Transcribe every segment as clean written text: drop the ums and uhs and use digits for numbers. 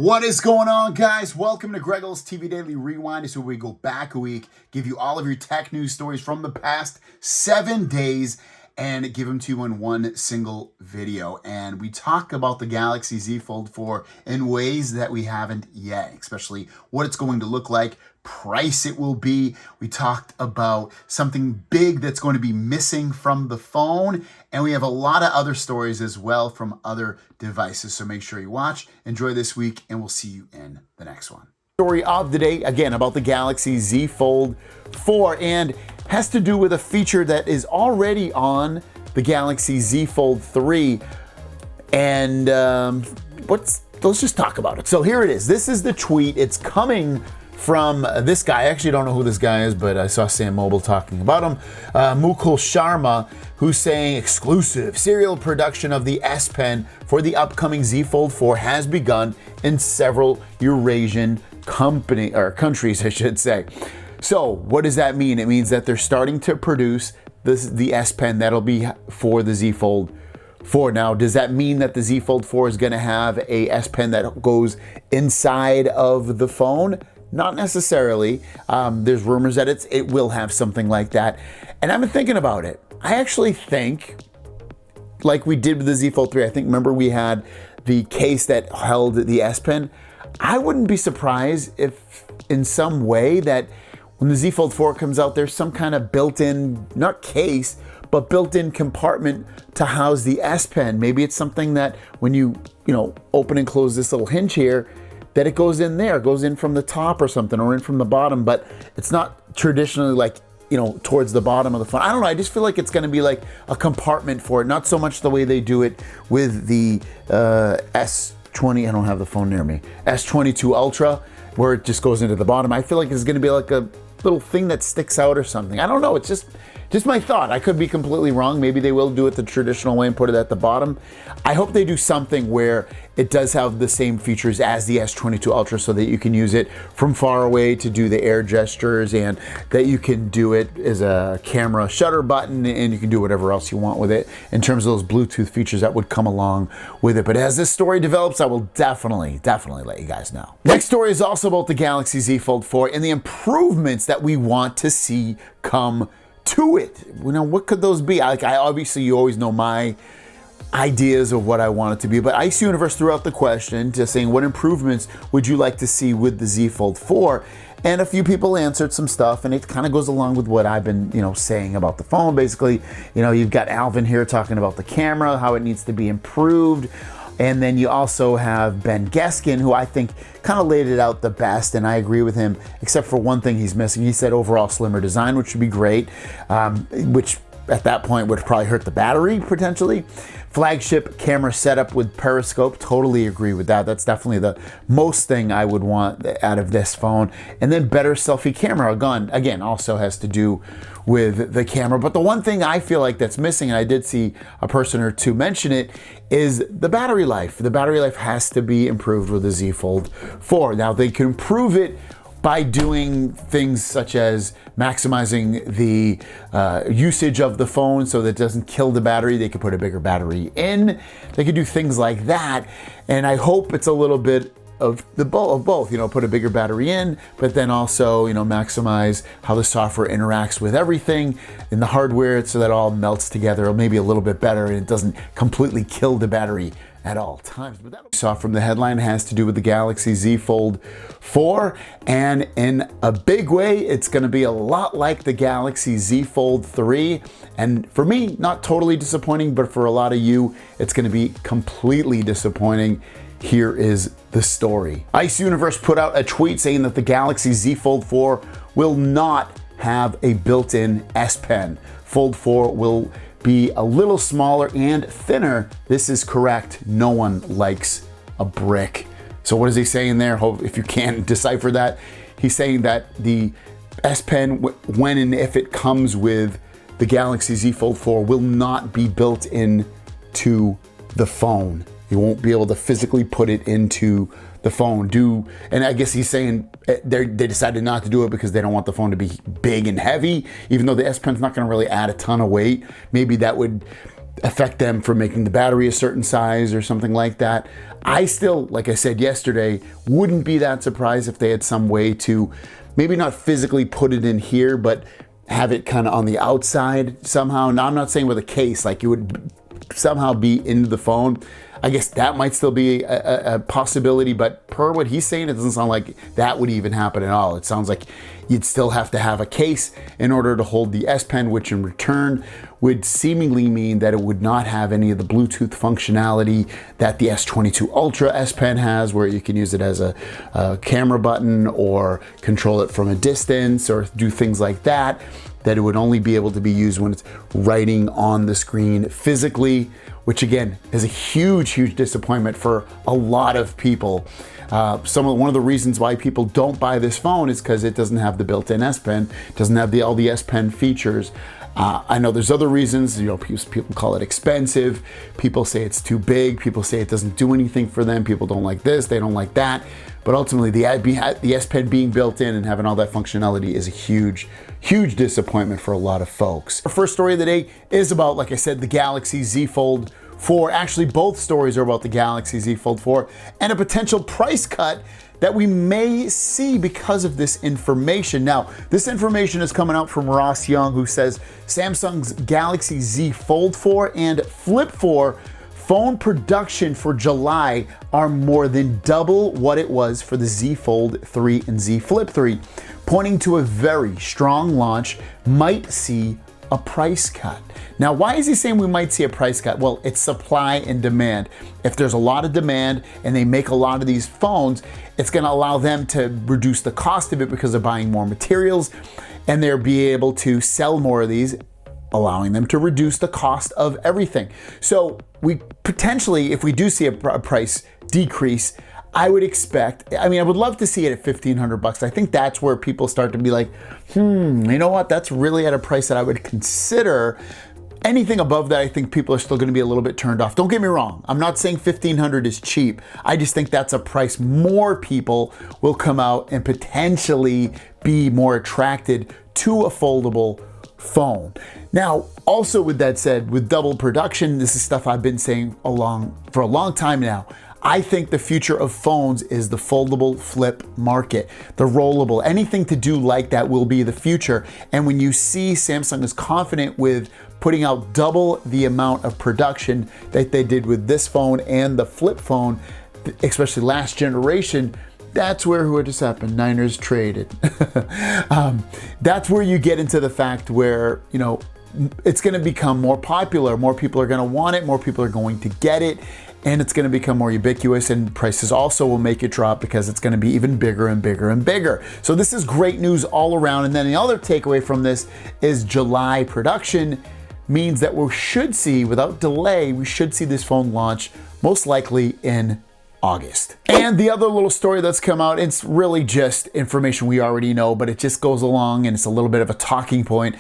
What is going on, guys? Welcome to Greggle's TV Daily Rewind. This is where we go back a week, give you all of your tech news stories from the past 7 days, and give them to you in one single video. And we talk about the Galaxy Z Fold 4 in ways that we haven't yet, especially what it's going to look like, price it will be. We talked about something big that's going to be missing from the phone, and we have a lot of other stories as well from other devices. So make sure you watch, enjoy this week, and we'll see you in the next one. Story of the day, again, about the Galaxy Z Fold 4, and has to do with a feature that is already on the Galaxy Z Fold 3. And let's just talk about it. So here it is. This is the tweet. It's coming from this guy. I actually don't know who this guy is, but I saw Sam Mobile talking about him. Mukul Sharma, who's saying exclusive serial production of the S Pen for the upcoming Z Fold 4 has begun in several Eurasian countries, I should say. So what does that mean? It means that they're starting to produce the S Pen that'll be for the Z Fold 4. Now, does that mean that the Z Fold 4 is going to have a S Pen that goes inside of the phone? Not necessarily. There's rumors that it will have something like that. And I've been thinking about it. I actually think, like we did with the Z Fold 3, I think, remember we had the case that held the S Pen? I wouldn't be surprised if in some way that when the Z Fold 4 comes out, there's some kind of built-in, not case, but built-in compartment to house the S Pen. Maybe it's something that when you open and close this little hinge here, that it goes in there, goes in from the top or something, or in from the bottom, but it's not traditionally like, towards the bottom of the phone. I don't know, I just feel like it's gonna be like a compartment for it, not so much the way they do it with the S20, I don't have the phone near me, S22 Ultra, where it just goes into the bottom. I feel like it's gonna be like a little thing that sticks out or something. I don't know, it's just my thought. I could be completely wrong. Maybe they will do it the traditional way and put it at the bottom. I hope they do something where it does have the same features as the S22 Ultra so that you can use it from far away to do the air gestures, and that you can do it as a camera shutter button, and you can do whatever else you want with it in terms of those Bluetooth features that would come along with it. But as this story develops, I will definitely let you guys know. Next story is also about the Galaxy Z Fold 4 and the improvements that we want to see come to it. What could those be? Obviously, you always know my ideas of what I want it to be, but Ice Universe threw out the question just saying, what improvements would you like to see with the Z Fold 4? And a few people answered some stuff, and it kind of goes along with what I've been, saying about the phone. Basically, you've got Alvin here talking about the camera, how it needs to be improved. And then you also have Ben Geskin, who I think kind of laid it out the best, and I agree with him, except for one thing he's missing. He said overall slimmer design, which would be great, which at that point would probably hurt the battery potentially. Flagship camera setup with periscope, totally agree with that. That's definitely the most thing I would want out of this phone. And then better selfie camera, again, also has to do with the camera. But the one thing I feel like that's missing, and I did see a person or two mention it, is the battery life. The battery life has to be improved with the Z Fold 4. Now, they can improve it by doing things such as maximizing the usage of the phone so that it doesn't kill the battery. They could put a bigger battery in. They could do things like that. And I hope it's a little bit of both, put a bigger battery in, but then also, maximize how the software interacts with everything in the hardware so that it all melts together, or maybe a little bit better, and it doesn't completely kill the battery at all times. But that we saw from the headline has to do with the Galaxy Z Fold 4, and in a big way, it's going to be a lot like the Galaxy Z Fold 3. And for me, not totally disappointing, but for a lot of you, it's going to be completely disappointing. Here is the story. Ice Universe put out a tweet saying that the Galaxy Z Fold 4 will not have a built-in S Pen. Fold 4 will be a little smaller and thinner. This is correct. No one likes a brick. So what is he saying there? If you can't decipher that, he's saying that the S Pen, when and if it comes with the Galaxy Z Fold 4, will not be built into the phone. You won't be able to physically put it into the phone. And I guess he's saying they decided not to do it because they don't want the phone to be big and heavy, even though the S Pen's not going to really add a ton of weight. Maybe that would affect them from making the battery a certain size or something like that. I still, like I said yesterday, wouldn't be that surprised if they had some way to maybe not physically put it in here, but have it kind of on the outside somehow. Now, I'm not saying with a case, like it would somehow be into the phone. I guess that might still be a possibility, but per what he's saying, it doesn't sound like that would even happen at all. It sounds like you'd still have to have a case in order to hold the S Pen, which in return would seemingly mean that it would not have any of the Bluetooth functionality that the S22 Ultra S Pen has, where you can use it as a camera button or control it from a distance or do things like that. That it would only be able to be used when it's writing on the screen physically, which again is a huge disappointment for a lot of people. One of the reasons why people don't buy this phone is because it doesn't have the built-in S Pen, doesn't have all the S Pen features. I know there's other reasons, people call it expensive, people say it's too big, people say it doesn't do anything for them, people don't like this, they don't like that. But ultimately, the S Pen being built in and having all that functionality is a huge disappointment for a lot of folks. Our first story of the day is about, like I said, the Galaxy Z Fold 4. Actually, both stories are about the Galaxy Z Fold 4 and a potential price cut that we may see because of this information. Now, this information is coming out from Ross Young, who says Samsung's Galaxy Z Fold 4 and Flip 4 phone production for July are more than double what it was for the Z Fold 3 and Z Flip 3, pointing to a very strong launch, might see a price cut. Now, why is he saying we might see a price cut? Well, it's supply and demand. If there's a lot of demand and they make a lot of these phones, it's gonna allow them to reduce the cost of it because they're buying more materials and they'll be able to sell more of these, allowing them to reduce the cost of everything. So we potentially, if we do see a price decrease, I would expect, I would love to see it at $1,500. I think that's where people start to be like, you know what, that's really at a price that I would consider. Anything above that, I think people are still gonna be a little bit turned off. Don't get me wrong, I'm not saying $1,500 is cheap. I just think that's a price more people will come out and potentially be more attracted to a foldable phone. Now, also with that said, with double production, this is stuff I've been saying for a long time now. I think the future of phones is the foldable flip market, the rollable, anything to do like that will be the future. And when you see Samsung is confident with putting out double the amount of production that they did with this phone and the flip phone, especially last generation, that's where what just happened. Niners traded. That's where you get into the fact where, it's going to become more popular. More people are going to want it. More people are going to get it. And it's going to become more ubiquitous, and prices also will make it drop because it's going to be even bigger and bigger and bigger. So this is great news all around. And then the other takeaway from this is July production means that we should see, without delay, we should see this phone launch most likely in August. And the other little story that's come out, it's really just information we already know, but it just goes along and it's a little bit of a talking point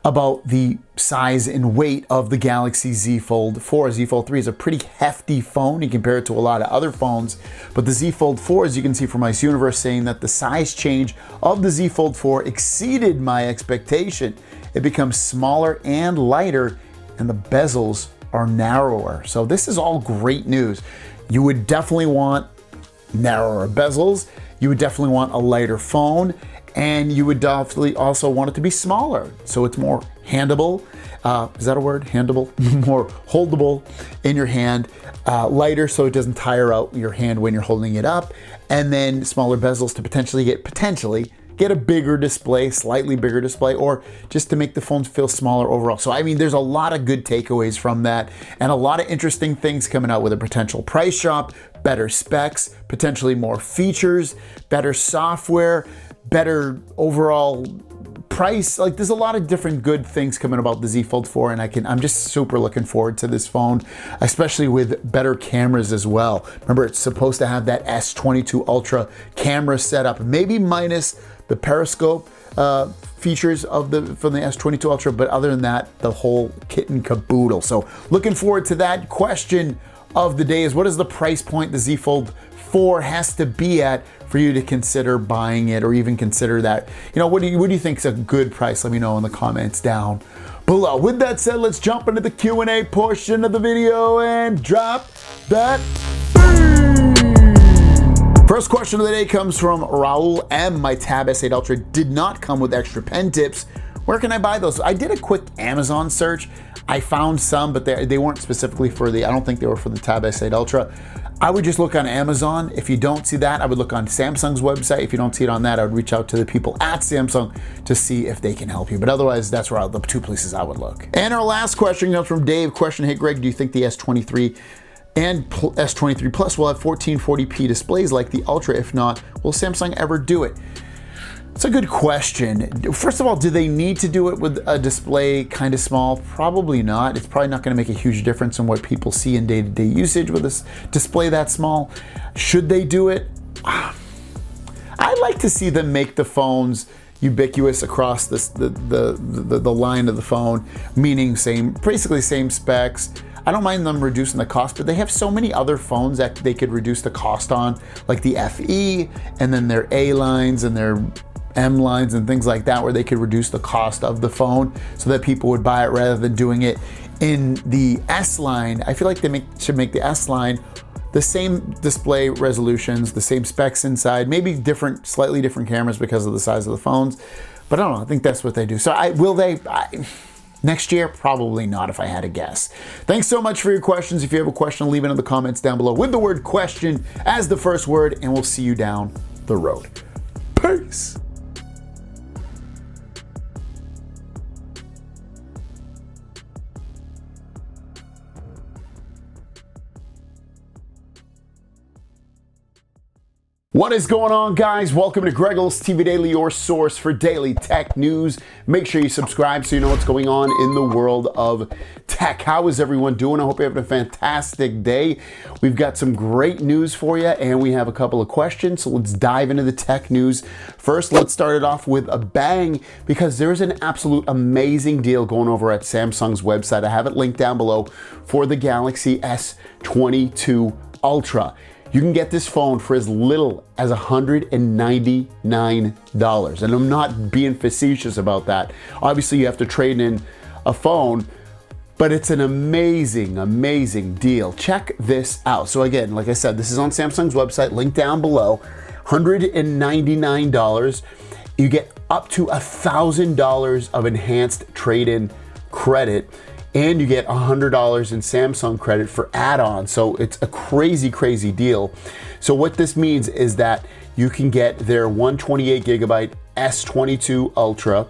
about the size and weight of the Galaxy Z Fold 4. Z Fold 3 is a pretty hefty phone. You compare it to a lot of other phones, but the Z Fold 4, as you can see from Ice Universe, saying that the size change of the Z Fold 4 exceeded my expectation. It becomes smaller and lighter, and the bezels are narrower. So this is all great news. You would definitely want narrower bezels. You would definitely want a lighter phone, and you would definitely also want it to be smaller, so it's more handable. Is that a word? Handable? More holdable in your hand. Lighter, so it doesn't tire out your hand when you're holding it up. And then smaller bezels to potentially get a bigger display, slightly bigger display, or just to make the phones feel smaller overall. So there's a lot of good takeaways from that, and a lot of interesting things coming out with a potential price drop, better specs, potentially more features, better software, better overall price. Like, there's a lot of different good things coming about the Z Fold 4, and I'm just super looking forward to this phone, especially with better cameras as well. Remember, it's supposed to have that S22 Ultra camera setup, maybe minus the periscope features from the S22 Ultra, but other than that, the whole kit and caboodle. So looking forward to that. Question of the day is, what is the price point the Z Fold 4 has to be at for you to consider buying it, or even consider that? What do you think is a good price? Let me know in the comments down below. With that said, let's jump into the Q&A portion of the video and drop that beat. First question of the day comes from Raul M. My Tab S8 Ultra did not come with extra pen tips. Where can I buy those? I did a quick Amazon search. I found some, but they weren't specifically for I don't think they were for the Tab S8 Ultra. I would just look on Amazon. If you don't see that, I would look on Samsung's website. If you don't see it on that, I would reach out to the people at Samsung to see if they can help you. But otherwise, that's where the two places I would look. And our last question comes from Dave. Question, hey Greg, do you think the S23 and S23 Plus will have 1440p displays like the Ultra? If not, will Samsung ever do it? It's a good question. First of all, do they need to do it with a display kind of small? Probably not. It's probably not going to make a huge difference in what people see in day-to-day usage with this display that small. Should they do it? I'd like to see them make the phones ubiquitous across the line of the phone, meaning basically same specs. I don't mind them reducing the cost, but they have so many other phones that they could reduce the cost on, like the FE, and then their A lines and their M lines and things like that, where they could reduce the cost of the phone so that people would buy it rather than doing it in the S line. I feel like they should make the S line the same display resolutions, the same specs inside, maybe slightly different cameras because of the size of the phones. But I don't know, I think that's what they do. So will they? Next year? Probably not, if I had to guess. Thanks so much for your questions. If you have a question, leave it in the comments down below with the word question as the first word, and we'll see you down the road. Peace. What is going on, guys? Welcome to Greggles TV Daily, your source for daily tech news. Make sure you subscribe so you know what's going on in the world of tech. How is everyone doing? I hope you're having a fantastic day. We've got some great news for you, and we have a couple of questions, so let's dive into the tech news. First, let's start it off with a bang, because there's an absolute amazing deal going over at Samsung's website. I have it linked down below for the Galaxy S22 Ultra. You can get this phone for as little as $199. And I'm not being facetious about that. Obviously, you have to trade in a phone, but it's an amazing, amazing deal. Check this out. So again, like I said, this is on Samsung's website, linked down below, $199. You get up to $1,000 of enhanced trade-in credit, and you get $100 in Samsung credit for add-ons. So it's a crazy, crazy deal. So what this means is that you can get their 128 gigabyte S22 Ultra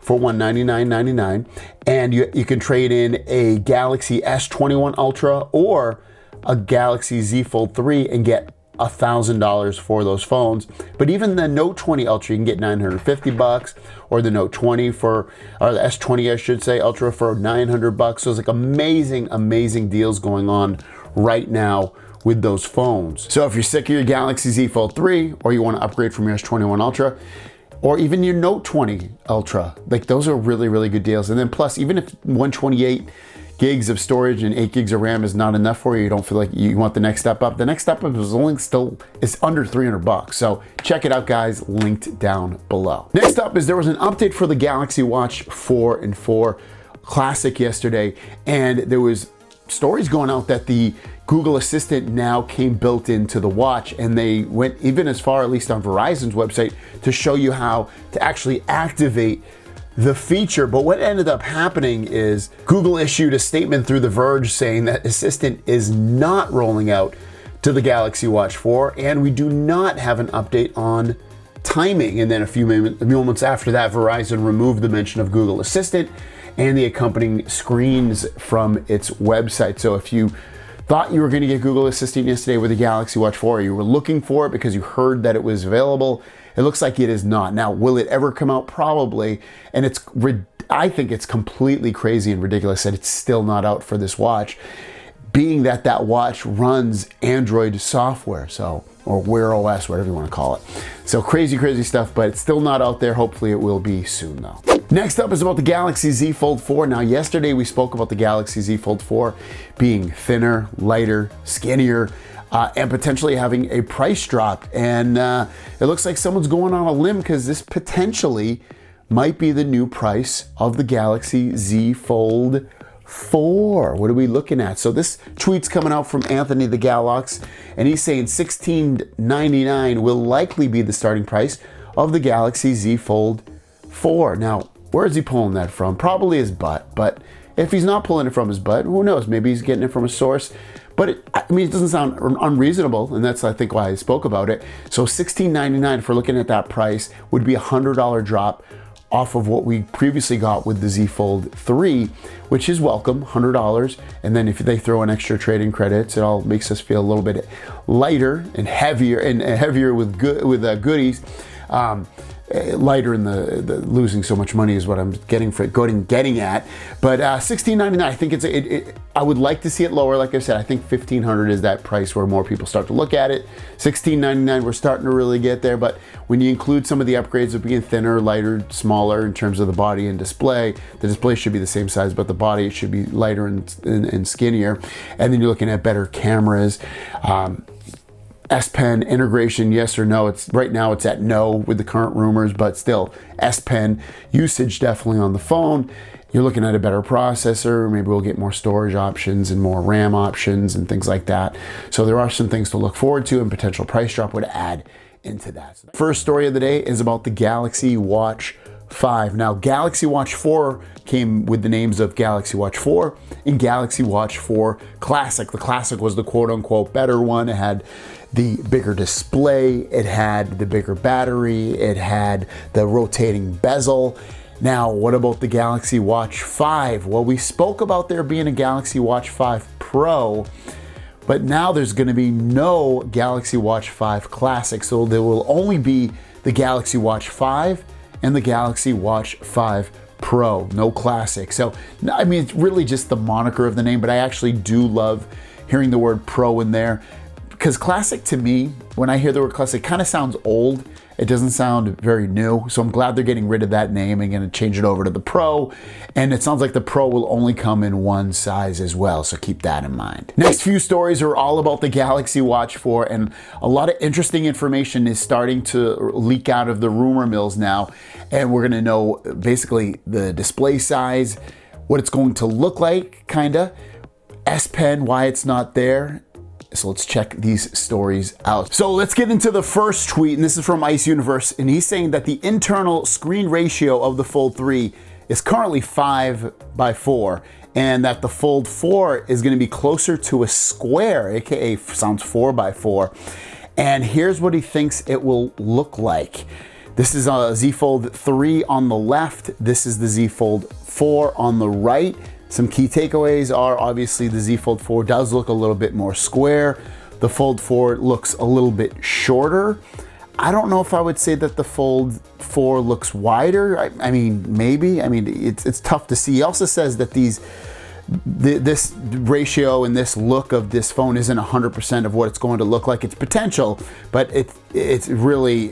for $199.99, and you can trade in a Galaxy S21 Ultra or a Galaxy Z Fold 3 and get $1,000 for those phones. But even the Note 20 Ultra, you can get $950, or the Note 20 or the S20, I should say, Ultra for $900. So it's like amazing, amazing deals going on right now with those phones. So if you're sick of your Galaxy Z Fold 3, or you want to upgrade from your S21 Ultra, or even your Note 20 Ultra, like those are really, really good deals. And then plus, even if 128 gigs of storage and 8 gigs of RAM is not enough for you, you don't feel like you want the next step up, the next step up is under $300. So check it out, guys, linked down below. Next up is there was an update for the Galaxy Watch 4 and 4 Classic yesterday, and there was stories going out that the Google Assistant now came built into the watch, and they went even as far, at least on Verizon's website, to show you how to actually activate the feature. But what ended up happening is Google issued a statement through The Verge saying that Assistant is not rolling out to the Galaxy Watch 4, and we do not have an update on timing. And then a few moments after that, Verizon removed the mention of Google Assistant and the accompanying screens from its website. So if you thought you were going to get Google Assistant yesterday with the Galaxy Watch 4, you were looking for it because you heard that it was available, it looks like it is not. Now, will it ever come out? Probably. And I think it's completely crazy and ridiculous that it's still not out for this watch, being that that watch runs Android software, or Wear OS, whatever you want to call it. So crazy, crazy stuff, but it's still not out there. Hopefully it will be soon though. Next up is about the Galaxy Z Fold 4. Now, yesterday we spoke about the Galaxy Z Fold 4 being thinner, lighter, skinnier, and potentially having a price drop. And it looks like someone's going on a limb, because this potentially might be the new price of the Galaxy Z Fold 4. What are we looking at? So this tweet's coming out from Anthony the Galax, and he's saying $16.99 will likely be the starting price of the Galaxy Z Fold 4. Now, where is he pulling that from? Probably his butt, but if he's not pulling it from his butt, who knows? Maybe he's getting it from a source. But it doesn't sound unreasonable, and that's, I think, why I spoke about it. So $16.99, if we're looking at that price, would be a $100 drop off of what we previously got with the Z Fold 3, which is welcome, $100. And then if they throw in extra trading credits, it all makes us feel a little bit lighter and heavier with goodies. Lighter in the losing so much money is what I'm getting at. But $16.99, I think I would like to see it lower. Like I said, I think $1,500 is that price where more people start to look at it. $16.99, we're starting to really get there. But when you include some of the upgrades of being thinner, lighter, smaller in terms of the body and display, the display should be the same size, but the body should be lighter and skinnier. And then you're looking at better cameras. S Pen integration, yes or no? Right now it's at no with the current rumors, but still S Pen usage definitely on the phone. You're looking at a better processor. Maybe we'll get more storage options and more RAM options and things like that. So there are some things to look forward to, and potential price drop would add into that. So the first story of the day is about the Galaxy Watch 5. Now, Galaxy Watch 4 came with the names of Galaxy Watch 4 and Galaxy Watch 4 Classic. The Classic was the quote-unquote better one. It had the bigger display, it had the bigger battery, it had the rotating bezel. Now, what about the Galaxy Watch 5? Well, we spoke about there being a Galaxy Watch 5 Pro, but now there's going to be no Galaxy Watch 5 Classic. So there will only be the Galaxy Watch 5 and the Galaxy Watch 5 Pro, no Classic. So, I mean, it's really just the moniker of the name, but I actually do love hearing the word Pro in there, because Classic to me, when I hear the word Classic, it kind of sounds old. It doesn't sound very new. So I'm glad they're getting rid of that name and going to change it over to the Pro. And it sounds like the Pro will only come in one size as well. So keep that in mind. Next few stories are all about the Galaxy Watch 4, and a lot of interesting information is starting to leak out of the rumor mills now. And we're going to know basically the display size, what it's going to look like, kinda, S Pen, why it's not there. So let's check these stories out. So let's get into the first tweet, and this is from Ice Universe, and he's saying that the internal screen ratio of the Fold 3 is currently 5:4, and that the Fold 4 is going to be closer to a square, aka sounds 4:4. And here's what he thinks it will look like. This is a Z Fold 3 on the left. This is the Z Fold 4 on the right. Some key takeaways are obviously the Z Fold 4 does look a little bit more square. The Fold 4 looks a little bit shorter. I don't know if I would say that the Fold 4 looks wider. I mean, maybe. I mean, it's tough to see. He also says that this ratio and this look of this phone isn't 100% of what it's going to look like. It's potential, but it's really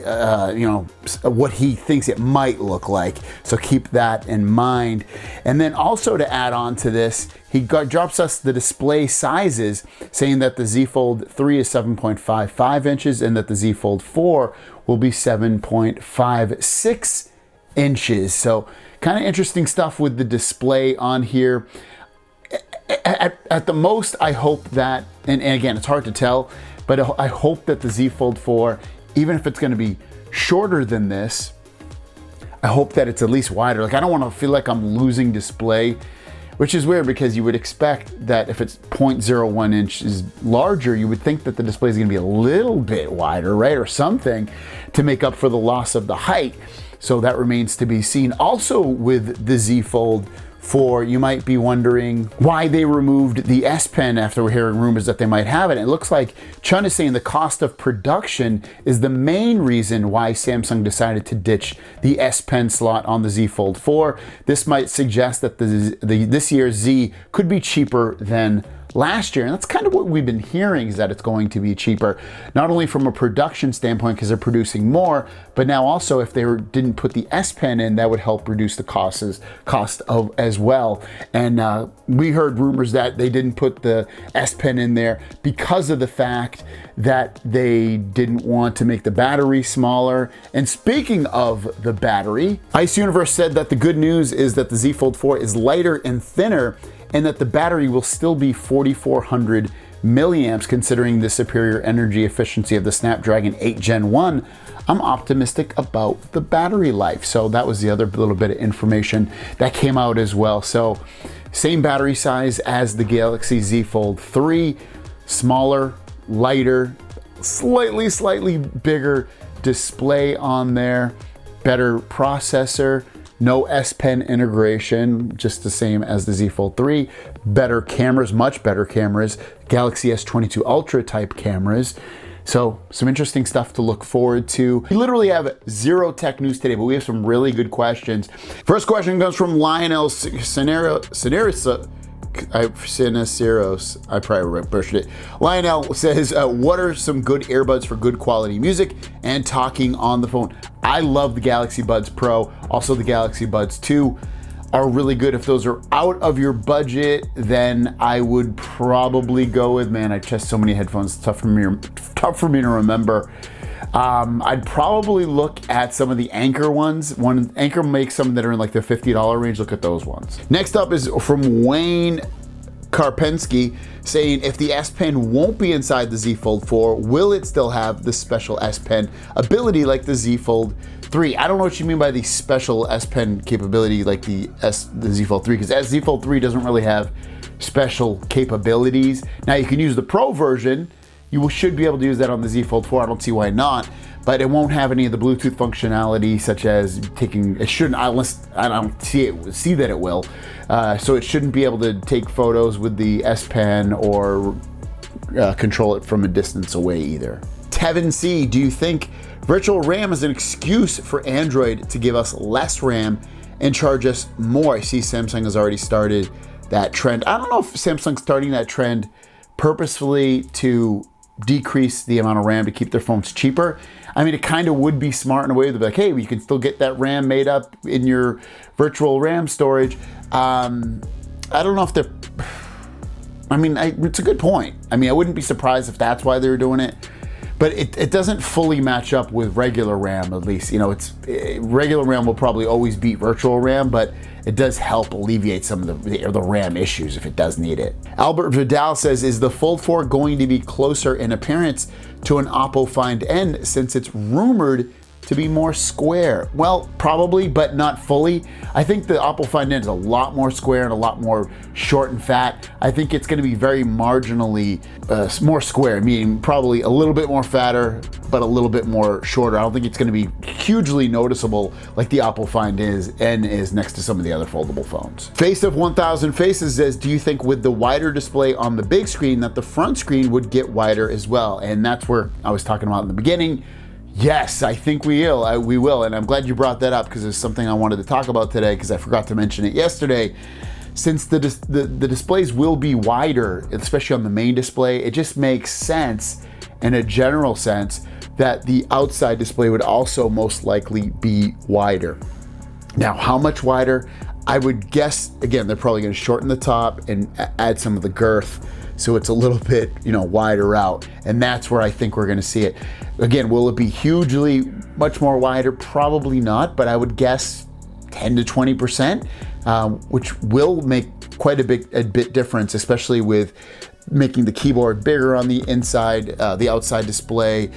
what he thinks it might look like. So keep that in mind. And then also to add on to this, he drops us the display sizes, saying that the Z Fold 3 is 7.55 inches and that the Z Fold 4 will be 7.56 inches. So kind of interesting stuff with the display on here. At the most, I hope that, and again, it's hard to tell, but I hope that the Z Fold 4, even if it's going to be shorter than this, I hope that it's at least wider. Like, I don't want to feel like I'm losing display, which is weird because you would expect that if it's 0.01 inches larger, you would think that the display is going to be a little bit wider, right? Or something to make up for the loss of the height. So that remains to be seen. Also with the Z Fold 4, you might be wondering why they removed the S Pen after we're hearing rumors that they might have it. And it looks like Chun is saying the cost of production is the main reason why Samsung decided to ditch the S Pen slot on the Z Fold 4. This might suggest that this year's Z could be cheaper than last year. And that's kind of what we've been hearing, is that it's going to be cheaper, not only from a production standpoint because they're producing more, but now also if they didn't put the S Pen in, that would help reduce the cost of as well. And we heard rumors that they didn't put the S Pen in there because of the fact that they didn't want to make the battery smaller. And speaking of the battery, Ice Universe said that the good news is that the Z Fold 4 is lighter and thinner, and that the battery will still be 4,400 milliamps considering the superior energy efficiency of the Snapdragon 8 Gen 1. I'm optimistic about the battery life. So that was the other little bit of information that came out as well. So same battery size as the Galaxy Z Fold 3, smaller, lighter, slightly bigger display on there, better processor, no S Pen integration, just the same as the Z Fold 3, better cameras, much better cameras, Galaxy S22 Ultra type cameras. So some interesting stuff to look forward to. We literally have zero tech news today, but we have some really good questions. First question comes from Lionel Cineros. I probably butchered it. Lionel says, what are some good earbuds for good quality music and talking on the phone? I love the Galaxy Buds Pro. Also the Galaxy Buds 2 are really good. If those are out of your budget, then I would probably go with, man, I test so many headphones, it's tough for me to remember. I'd probably look at some of the Anker ones. Anker makes some that are in like the $50 range. Look at those ones. Next up is from Wayne Karpensky saying, if the S Pen won't be inside the Z Fold 4, will it still have the special S Pen ability like the Z Fold 3? I don't know what you mean by the special S Pen capability like the Z Fold 3, because Z Fold 3 doesn't really have special capabilities. Now you can use the Pro version. You should be able to use that on the Z Fold 4. I don't see why not, but it won't have any of the Bluetooth functionality, such as taking, it shouldn't, unless I don't see that it will. So it shouldn't be able to take photos with the S Pen or control it from a distance away either. Tevin C, do you think virtual RAM is an excuse for Android to give us less RAM and charge us more? I see Samsung has already started that trend. I don't know if Samsung's starting that trend purposefully to decrease the amount of RAM to keep their phones cheaper. I mean, it kind of would be smart in a way to be like, hey, you can still get that RAM made up in your virtual RAM storage. I don't know if they're, I mean, it's a good point. I mean, I wouldn't be surprised if that's why they were doing it, but it doesn't fully match up with regular RAM, at least. You know, regular RAM will probably always beat virtual RAM, but it does help alleviate some of the RAM issues if it does need it. Albert Vidal says, is the Fold 4 going to be closer in appearance to an Oppo Find N since it's rumored to be more square? Well, probably, but not fully. I think the Oppo Find N is a lot more square and a lot more short and fat. I think it's going to be very marginally more square, meaning probably a little bit more fatter, but a little bit more shorter. I don't think it's going to be hugely noticeable like the Oppo Find N is next to some of the other foldable phones. Face of 1000 Faces says, do you think with the wider display on the big screen that the front screen would get wider as well? And that's where I was talking about in the beginning. Yes, I think we will, and I'm glad you brought that up because it's something I wanted to talk about today because I forgot to mention it yesterday. Since the displays will be wider, especially on the main display, it just makes sense in a general sense that the outside display would also most likely be wider. Now, how much wider? I would guess, again, they're probably going to shorten the top and add some of the girth so it's a little bit, wider out. And that's where I think we're going to see it. Again, will it be hugely much more wider? Probably not, but I would guess 10 to 20%, which will make quite a bit difference, especially with making the keyboard bigger on the inside, the outside display,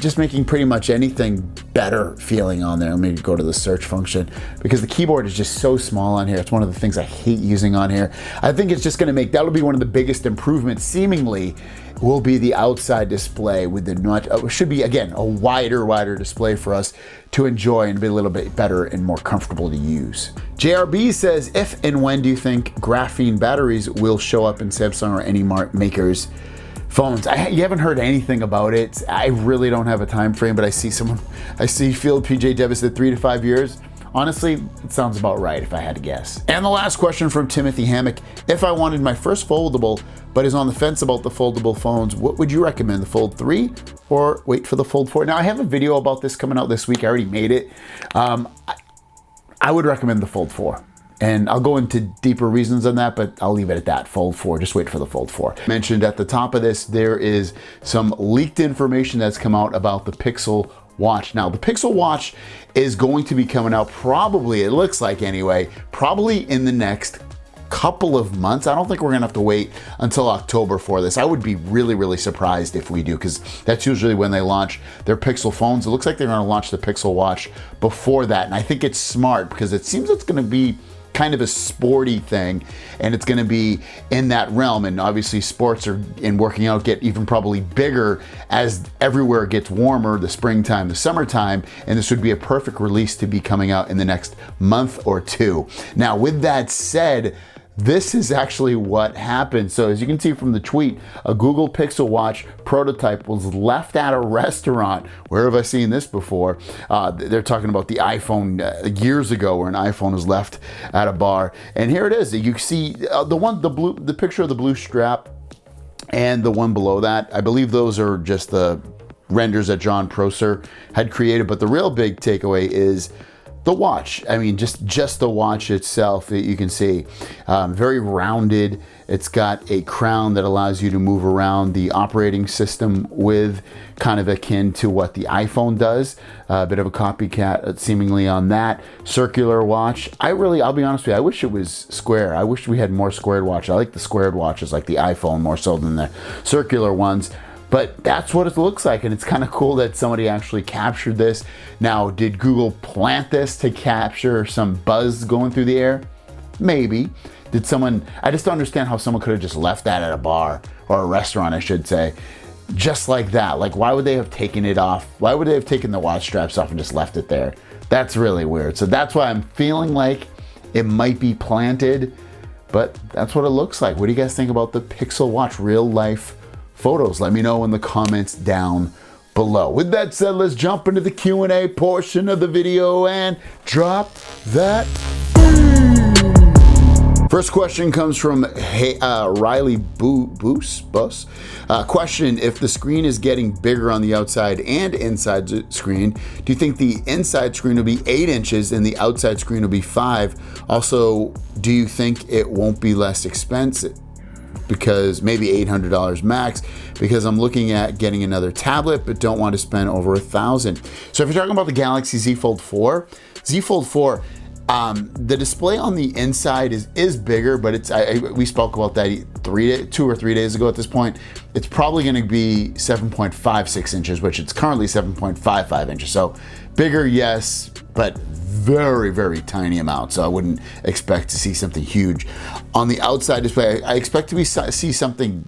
just making pretty much anything better feeling on there. Let me go to the search function because the keyboard is just so small on here. It's one of the things I hate using on here. I think it's just going to that'll be one of the biggest improvements seemingly will be the outside display with the notch. Should be, again, a wider display for us to enjoy and be a little bit better and more comfortable to use. JRB says, if and when do you think graphene batteries will show up in Samsung or any makers' phones? You haven't heard anything about it. I really don't have a time frame, but I see Field PJ Devis said 3 to 5 years. Honestly, it sounds about right if I had to guess. And the last question from Timothy Hammock. If I wanted my first foldable, but is on the fence about the foldable phones, what would you recommend, the Fold 3 or wait for the Fold 4? Now, I have a video about this coming out this week. I already made it. I would recommend the Fold 4. And I'll go into deeper reasons on that, but I'll leave it at that. Fold 4, just wait for the Fold 4. Mentioned at the top of this, there is some leaked information that's come out about the Pixel Watch. Now, the Pixel Watch is going to be coming out probably, it looks like anyway, probably in the next couple of months. I don't think we're gonna have to wait until October for this. I would be really, really surprised if we do, because that's usually when they launch their Pixel phones. It looks like they're gonna launch the Pixel Watch before that. And I think it's smart because it seems it's gonna be kind of a sporty thing, and it's going to be in that realm. And obviously sports and working out get even probably bigger as everywhere gets warmer, the springtime, the summertime, and this would be a perfect release to be coming out in the next month or two. Now, with that said, this is actually what happened. So as you can see from the tweet, a Google Pixel Watch prototype was left at a restaurant. Where have I seen this before? They're talking about the iPhone years ago, where an iPhone was left at a bar. And here it is. You see the picture of the blue strap and the one below that. I believe those are just the renders that John Prosser had created. But the real big takeaway is the watch. I mean, just the watch itself, you can see, very rounded. It's got a crown that allows you to move around the operating system with, kind of akin to what the iPhone does. A bit of a copycat seemingly on that. Circular watch. I'll be honest with you, I wish it was square. I wish we had more squared watches. I like the squared watches like the iPhone more so than the circular ones. But that's what it looks like, and it's kind of cool that somebody actually captured this. Now, did Google plant this to capture some buzz going through the air? Maybe. Did someone, I just don't understand how someone could have just left that at a bar, or a restaurant, I should say, just like that. Like, why would they have taken it off? Why would they have taken the watch straps off and just left it there? That's really weird. So that's why I'm feeling like it might be planted, but that's what it looks like. What do you guys think about the Pixel Watch real life photos? Let me know in the comments down below. With that said, let's jump into the Q&A portion of the video and drop that. First question comes from Riley Bus. Question: if the screen is getting bigger on the outside and inside the screen, do you think the inside screen will be 8 inches and the outside screen will be 5? Also, do you think it won't be less expensive? Because maybe $800 max, because I'm looking at getting another tablet but don't want to spend over $1,000. So if you're talking about the Galaxy Z Fold 4, the display on the inside is bigger, but we spoke about that 2 or 3 days ago at this point. It's probably going to be 7.56 inches, which it's currently 7.55 inches. So bigger, yes, but very, very tiny amount. So I wouldn't expect to see something huge. On the outside display, I expect to see something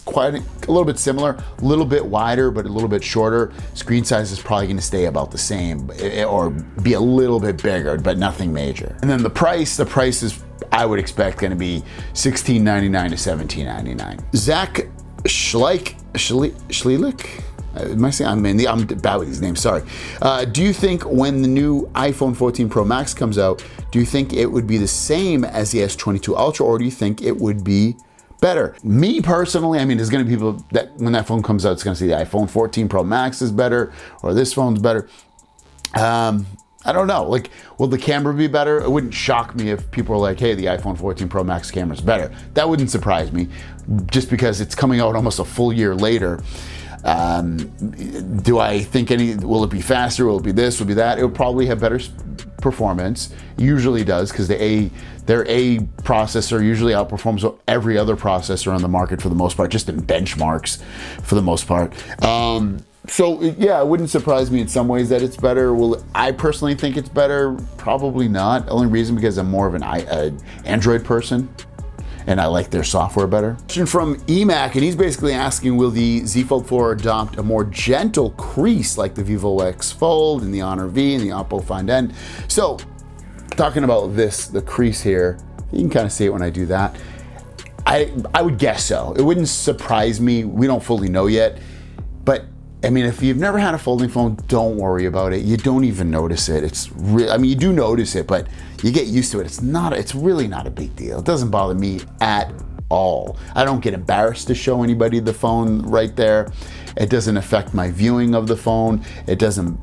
quite a little bit similar, a little bit wider, but a little bit shorter. Screen size is probably going to stay about the same or be a little bit bigger, but nothing major. And then the price is, I would expect, going to be $16.99 to $17.99. Zach Schlielijk? I'm bad with these names, sorry. Do you think when the new iPhone 14 Pro Max comes out, do you think it would be the same as the S22 Ultra, or do you think it would be better? Me personally, I mean, there's gonna be people that when that phone comes out, it's gonna say the iPhone 14 Pro Max is better, or this phone's better. I don't know, like, will the camera be better? It wouldn't shock me if people were like, hey, the iPhone 14 Pro Max camera's better. That wouldn't surprise me, just because it's coming out almost a full year later. Do I think will it be faster? Will it be this? Will it be that? It will probably have better performance. Usually does, because their A processor usually outperforms every other processor on the market for the most part, just in benchmarks for the most part. So yeah, it wouldn't surprise me in some ways that it's better. Will I personally think it's better? Probably not. The only reason because I'm more of an Android person, and I like their software better. Question from EMAC, and he's basically asking, will the Z Fold 4 adopt a more gentle crease like the Vivo X Fold and the Honor V and the Oppo Find N? So, talking about this, the crease here, you can kind of see it when I do that. I would guess so. It wouldn't surprise me. We don't fully know yet, but I mean, if you've never had a folding phone, don't worry about it. You don't even notice it. It's real. I mean, you do notice it, but you get used to it. It's really not a big deal. It doesn't bother me at all. I don't get embarrassed to show anybody the phone right there. It doesn't affect my viewing of the phone. It doesn't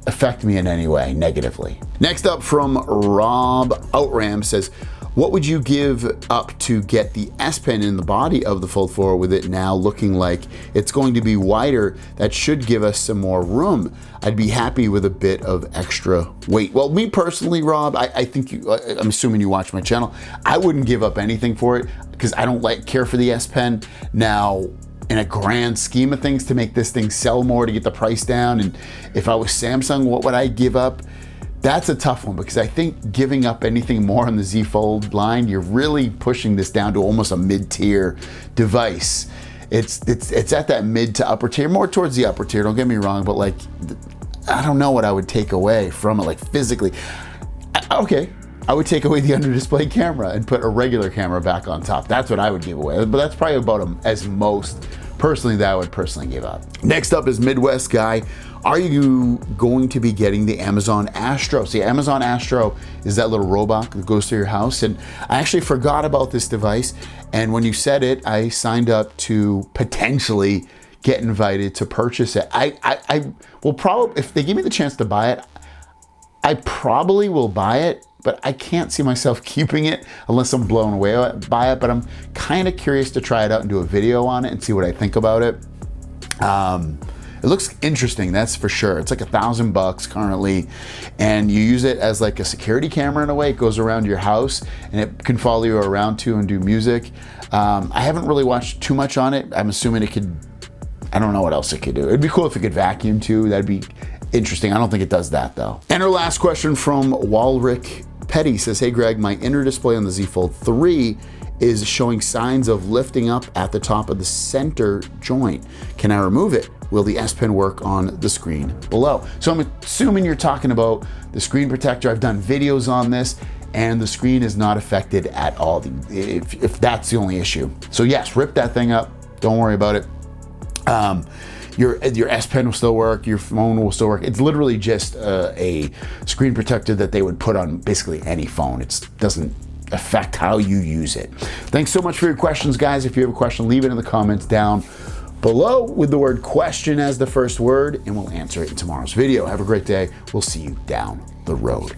affect me in any way negatively. Next up from Rob Outram says, what would you give up to get the S Pen in the body of the Fold 4 with it now looking like it's going to be wider? That should give us some more room. I'd be happy with a bit of extra weight. Well, me personally, Rob, I think I'm assuming you watch my channel. I wouldn't give up anything for it because I don't care for the S Pen. Now, in a grand scheme of things, to make this thing sell more, to get the price down, and if I was Samsung, what would I give up? That's a tough one because I think giving up anything more on the Z Fold line, you're really pushing this down to almost a mid-tier device. It's at that mid to upper tier, more towards the upper tier, don't get me wrong, but like, I don't know what I would take away from it, like physically. Okay, I would take away the under display camera and put a regular camera back on top. That's what I would give away, but that's probably about as most personally that I would personally give up. Next up is Midwest Guy. Are you going to be getting the Amazon Astro? See, Amazon Astro is that little robot that goes to your house, and I actually forgot about this device, and when you said it, I signed up to potentially get invited to purchase it. I will probably, if they give me the chance to buy it, I probably will buy it, but I can't see myself keeping it unless I'm blown away by it, but I'm kind of curious to try it out and do a video on it and see what I think about it. It looks interesting, that's for sure. It's like $1,000 currently, and you use it as like a security camera in a way. It goes around your house and it can follow you around too and do music. I haven't really watched too much on it. I'm assuming it could, I don't know what else it could do. It'd be cool if it could vacuum too. That'd be interesting. I don't think it does that though. And our last question from Walrick Petty says, hey Greg, my inner display on the Z Fold 3 is showing signs of lifting up at the top of the center joint. Can I remove it? Will the S Pen work on the screen below? So I'm assuming you're talking about the screen protector. I've done videos on this and the screen is not affected at all, if that's the only issue. So yes, rip that thing up. Don't worry about it. Your S Pen will still work, your phone will still work. It's literally just a screen protector that they would put on basically any phone. It doesn't affect how you use it. Thanks so much for your questions, guys. If you have a question, leave it in the comments down below with the word question as the first word, and we'll answer it in tomorrow's video. Have a great day. We'll see you down the road.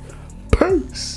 Peace.